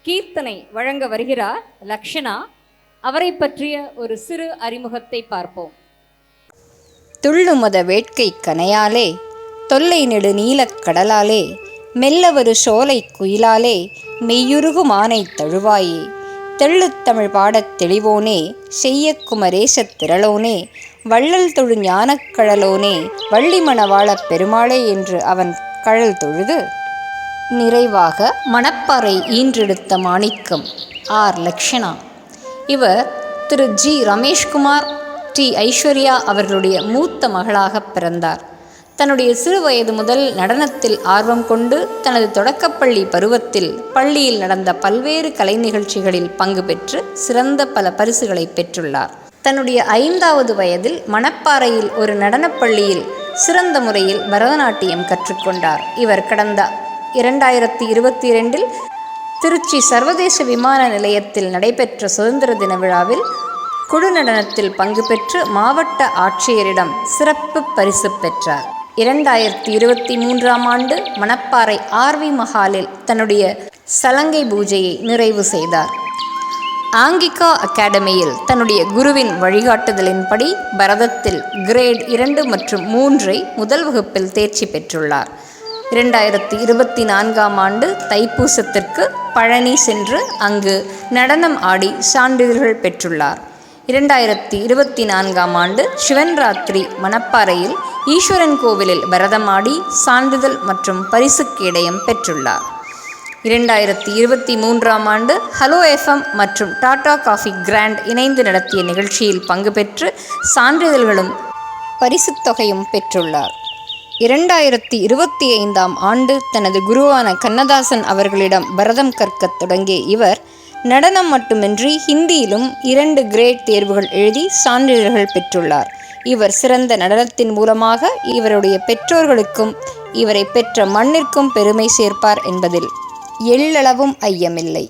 கீர்த்தனை வழங்க வருகிறார் லக்ஷனா. அவரை பற்றிய ஒரு சிறு அறிமுகத்தை பார்ப்போம். துள்ளுமத வேட்கை கனையாலே, தொல்லை நெடு நீலக் கடலாலே, மெல்லவரு சோலை குயிலாலே, மெய்யுருகு மானை தழுவாயே, தெள்ளுத் தமிழ் பாடத் தெளிவோனே, செய்ய குமரேசத் திரளோனே, வள்ளல் தொழு ஞானக் கழலோனே, வள்ளி மணவாளப் பெருமாளே என்று அவன் கழல் தொழுது நிறைவாக மணப்பாறை ஈன்றெடுத்த மாணிக்கம் ஆர். லக்ஷனா. இவர் திரு ஜி. ரமேஷ்குமார், டி. ஐஸ்வர்யா அவர்களுடைய மூத்த மகளாக பிறந்தார். தன்னுடைய சிறு வயது முதல் நடனத்தில் ஆர்வம் கொண்டு தனது தொடக்கப்பள்ளி பருவத்தில் பள்ளியில் நடந்த பல்வேறு கலை நிகழ்ச்சிகளில் பங்கு பெற்று சிறந்த பல பரிசுகளை பெற்றுள்ளார். தன்னுடைய 5வது வயதில் மணப்பாறையில் ஒரு நடனப்பள்ளியில் சிறந்த முறையில் பரதநாட்டியம் கற்றுக்கொண்டார். இவர் கடந்த 2022 திருச்சி சர்வதேச விமான நிலையத்தில் நடைபெற்ற சுதந்திர தின விழாவில் குழு நடனத்தில் பங்கு பெற்று மாவட்ட ஆட்சியரிடம் சிறப்பு பரிசு பெற்றார். 2023ஆம் ஆண்டு மணப்பாறை ஆர்வி மஹாலில் தன்னுடைய சலங்கை பூஜையை நிறைவு செய்தார். ஆங்கிகா அகாடமியில் தன்னுடைய குருவின் வழிகாட்டுதலின்படி பரதத்தில் கிரேட் 2 மற்றும் 3 முதல் வகுப்பில் தேர்ச்சி பெற்றுள்ளார். 2024ஆம் ஆண்டு தைப்பூசத்திற்கு பழனி சென்று அங்கு நடனம் ஆடி சான்றிதழ்கள் பெற்றுள்ளார். 2024ஆம் ஆண்டு சிவன்ராத்திரி மணப்பாறையில் ஈஸ்வரன் கோவிலில் பரதமாடி சான்றிதழ் மற்றும் பரிசு கேடயம் பெற்றுள்ளார். 2023ஆம் ஆண்டு ஹலோ FM மற்றும் டாடா காஃபி கிராண்ட் இணைந்து நடத்திய நிகழ்ச்சியில் பங்கு பெற்று சான்றிதழ்களும் பரிசுத் தொகையும் பெற்றுள்ளார். 2025ஆம் ஆண்டு தனது குருவான கண்ணதாசன் அவர்களிடம் பரதம் கற்கத் தொடங்கிய இவர் நடனம் மட்டுமின்றி ஹிந்தியிலும் 2 கிரேட் தேர்வுகள் எழுதி சான்றிதழ்கள் பெற்றுள்ளார். இவர் சிறந்த நடனத்தின் மூலமாக இவருடைய பெற்றோர்களுக்கும் இவரை பெற்ற மண்ணிற்கும் பெருமை சேர்ப்பார் என்பதில் எள்ளளவும் ஐயமில்லை.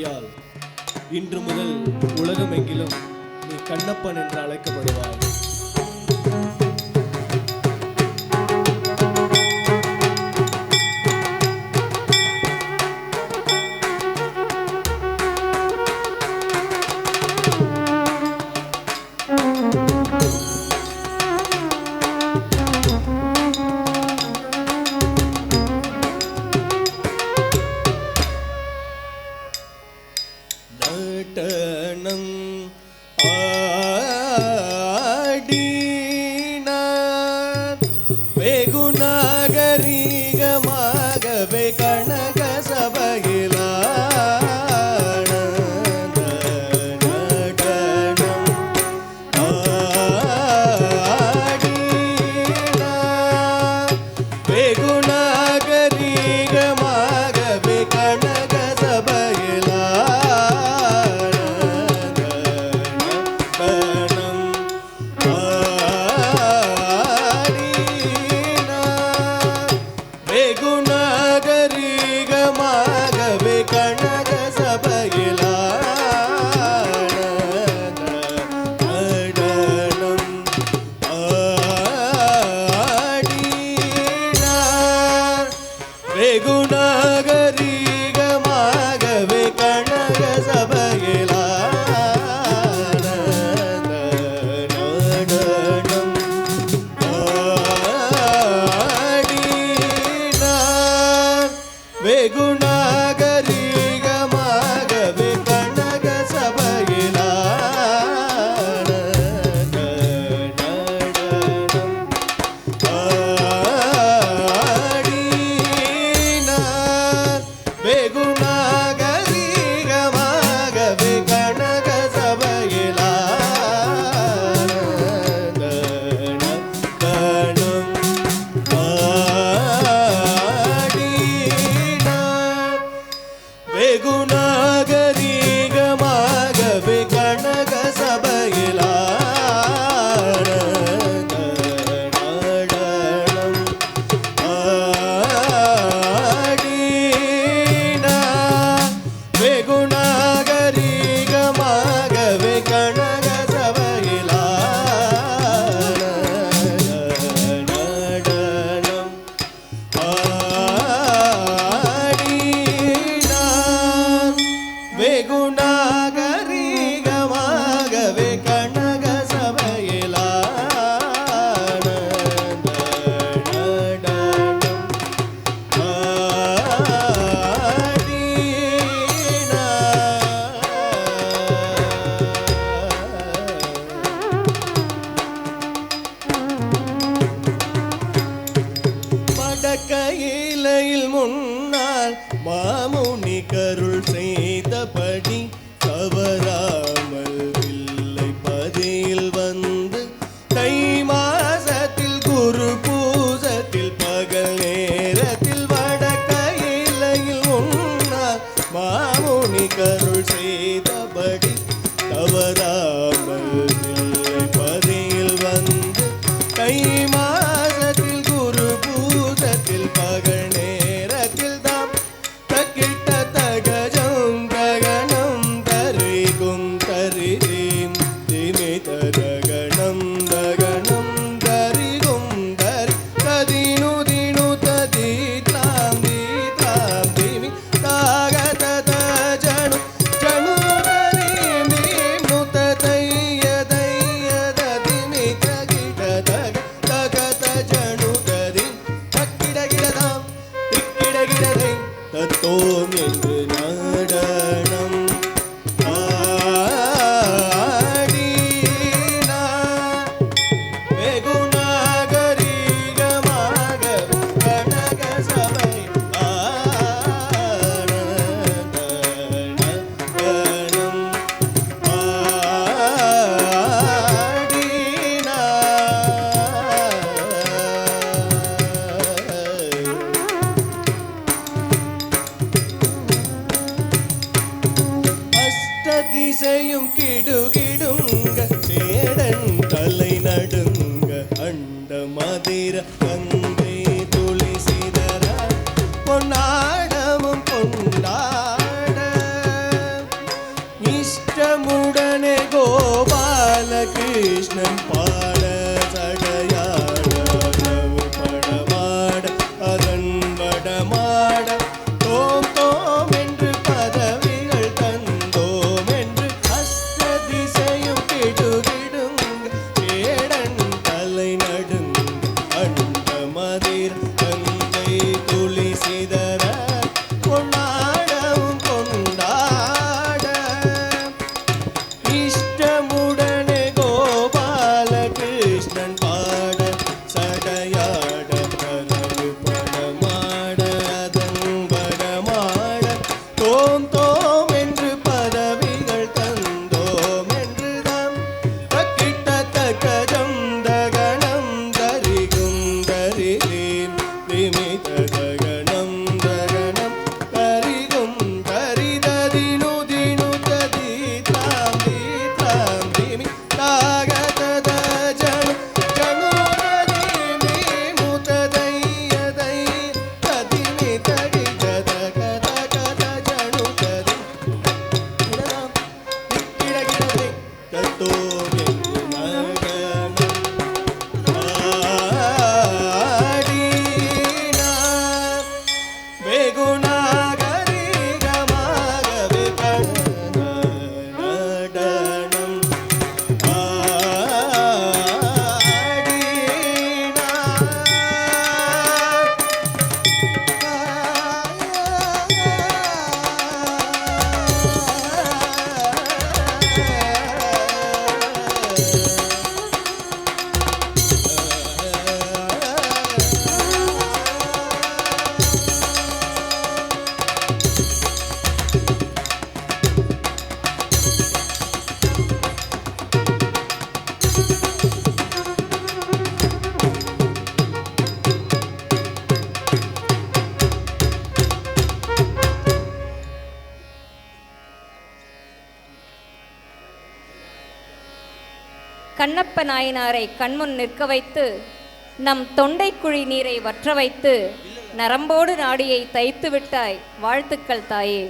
ஆணையால் இன்று முதல் உலகமெங்கிலும் நீ கண்ணப்பன் என்று அழைக்கப்படுவாய். நடனம் ஆடினார் வெகு நாகரிகமாகவே கனக சபையிலான நடனம் ஆடினார் வெகு நாகரிகமாகவே கனக வெகுநாகரிகமாகவே கனக சபையிலான நடனம் ஆடினார். வெகுநாகரிகமாகவே கனக சபையிலான நடனம் வெகுநாகரிகமாகவே கனக சபையிலான நடனம் ஆடினார். வெகுநாகரிகமாகவே கனக சபையிலான நடனம் ஆடினார். வெகுநாகரிகமாகவே கனக சபையிலான நடனம் ஆடினார். வெகுநாகரிகமாகவே கனக சபையிலான நடனம் வடக்கையிலையில் முன்னால் மாமுனி கருள் செய்தபடி தவறாமல் வில்லை பதியில் வந்து தை மாசத்தில் குரு பூசத்தில் பகல் நேரத்தில் வடக்கையிலையில் முன்னால் மாமுனி கருள் செய்தபடி தவறாமல் வில்லை பதியில் வந்து தை மாசத்தில் குரு பூசத்தில் பகல் நேரத்தில் தாம் தக்கிட்ட தகஜம் தகனம் தரிகும் தரிதீம் திமித தகனம் தகனம் தரிகும் தரி ததினு தினு ததி தாம் திமி தாகத தஜனு ஜனு தரி மீனு ததைய தைய ததிமி தகிட தக தகத ஜனு ததி தக்கிடகிடதாம் திக்கிடகிடதை தத்தோம் என்று நடனம் ஆடினார். வெகுநாகரிகமாகவே கனக சபையிலான நடனம் அஷ்டதிசையும் கிடுகிடுங்க சேடன் தலை நடுங்க அண்ட மதிர கங்கை துளி சிதற பொன்னாடமும் கொண்டாட பாட சடையாட படமாட அதன் வடமாட தோம் தோம் என்று பதவிகள் தந்தோம் என்று அஷ்ட திசையும் கிடுகிடுங்க கேடன் தலை நடுங்க அண்ட மதிர் தந்தை துளி சிதற கொண்டாடவும் கொண்டாட இஷ்டமுடனே கோபால கிருஷ்ணன் பாட சடையாட பலவு படமாட அதன் படமாட தோம் தோம் என்று பதவிகள் தந்தோம் என்று தம் தக்கிட்ட தக்கஜம் தகனம் தரிகும் தரிதேன் திமித தகனம் தகனம் தரிகும் தரிததினு தினு ததி தாம் திமி தாகதத ஜனு ஜனுரதி முததையதை ததிமி தடி ஜத கத கத ஜனு ததி இடதாம் கிடகிடதை தத்தோ என்று நகனம் ஆடினா வெகுநாகரிகமாகவே நடனம் கண்ணப்ப நாயனாரை கண்முன் நிற்க வைத்து நம் தொண்டைக்குழி நீரை வற்ற வைத்து நரம்போடு நாடியை தைத்து விட்டாய். வாழ்த்துக்கள் தாயே.